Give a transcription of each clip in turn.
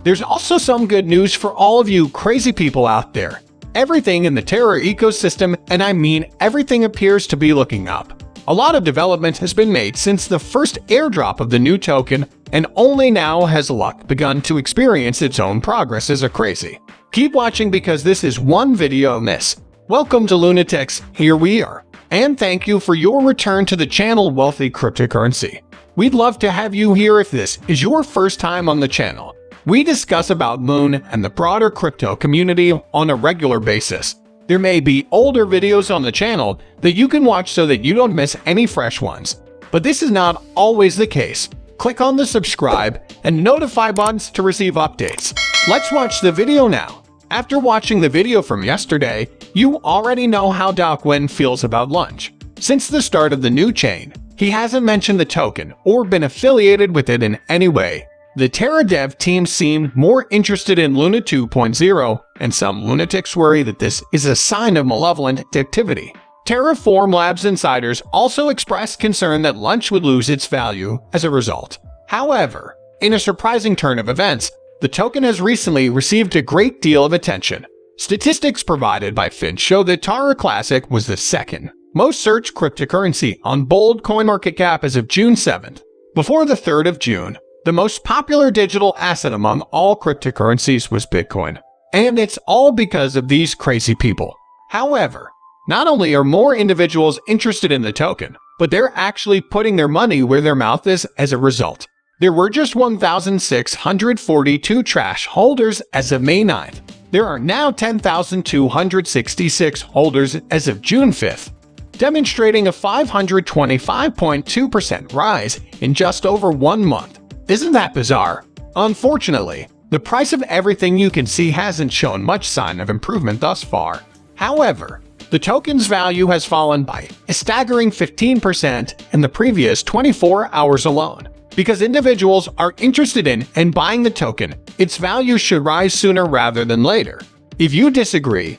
there's also some good news for all of you crazy people out there. Everything in the Terra ecosystem, and I mean everything, appears to be looking up. A lot of development has been made since the first airdrop of the new token, and only now has luck begun to experience its own progress as a crazy. Keep watching because this is one video miss. Welcome to Lunatics, here we are. And thank you for your return to the channel Wealthy Cryptocurrency. We'd love to have you here if this is your first time on the channel. We discuss about Loon and the broader crypto community on a regular basis. There may be older videos on the channel that you can watch so that you don't miss any fresh ones. But this is not always the case. Click on the subscribe and notify buttons to receive updates. Let's watch the video now. After watching the video from yesterday, you already know how Quinn feels about Lunch. Since the start of the new chain, he hasn't mentioned the token or been affiliated with it in any way. The Terra dev team seemed more interested in Luna 2.0, and some lunatics worry that this is a sign of malevolent activity. Terraform Labs insiders also expressed concern that Lunch would lose its value as a result. However, in a surprising turn of events, the token has recently received a great deal of attention. Statistics provided by Fin show that Terra Classic was the second most searched cryptocurrency on Bold CoinMarketCap as of June 7th. Before the 3rd of June, the most popular digital asset among all cryptocurrencies was Bitcoin. And it's all because of these crazy people. However, not only are more individuals interested in the token, but they're actually putting their money where their mouth is as a result. There were just 1,642 trash holders as of May 9th. There are now 10,266 holders as of June 5th, demonstrating a 525.2% rise in just over 1 month. Isn't that bizarre? Unfortunately, the price of everything you can see hasn't shown much sign of improvement thus far. However, the token's value has fallen by a staggering 15% in the previous 24 hours alone. Because individuals are interested in and buying the token, its value should rise sooner rather than later. If you disagree,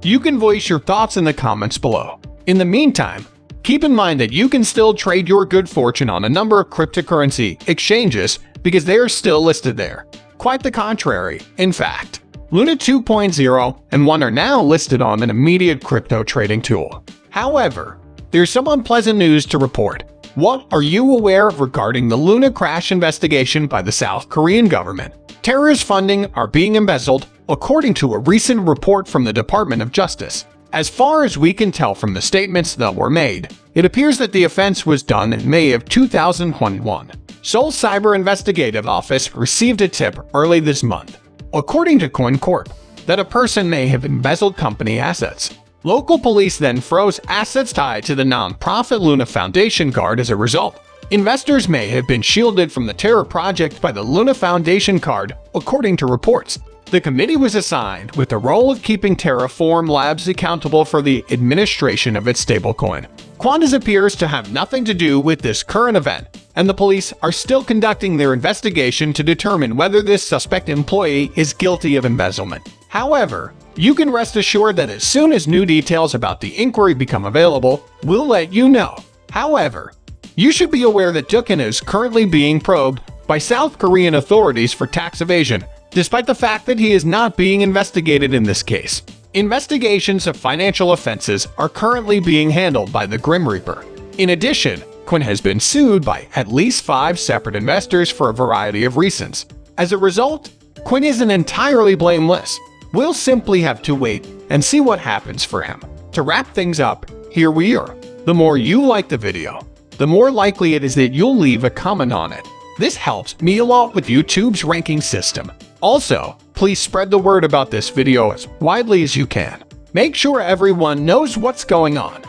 you can voice your thoughts in the comments below. In the meantime, keep in mind that you can still trade your good fortune on a number of cryptocurrency exchanges because they are still listed there. Quite the contrary, in fact. Luna 2.0 and 1 are now listed on an immediate crypto trading tool. However, there's some unpleasant news to report. What are you aware of regarding the Luna crash investigation by the South Korean government? Terra's funding are being embezzled, according to a recent report from the Department of Justice. As far as we can tell from the statements that were made, it appears that the offense was done in May of 2021. Seoul Cyber Investigative Office received a tip early this month, according to CoinCorp, that a person may have embezzled company assets. Local police then froze assets tied to the non-profit Luna Foundation card as a result. Investors may have been shielded from the Terra project by the Luna Foundation card, according to reports. The committee was assigned with the role of keeping Terraform Labs accountable for the administration of its stablecoin. Qantas appears to have nothing to do with this current event, and the police are still conducting their investigation to determine whether this suspect employee is guilty of embezzlement. However, you can rest assured that as soon as new details about the inquiry become available, we'll let you know. However, you should be aware that Dukin is currently being probed by South Korean authorities for tax evasion, despite the fact that he is not being investigated in this case. Investigations of financial offenses are currently being handled by the Grim Reaper. In addition, Quinn has been sued by at least 5 separate investors for a variety of reasons. As a result, Quinn isn't entirely blameless. We'll simply have to wait and see what happens for him. To wrap things up, here we are. The more you like the video, the more likely it is that you'll leave a comment on it. This helps me a lot with YouTube's ranking system. Also, please spread the word about this video as widely as you can. Make sure everyone knows what's going on.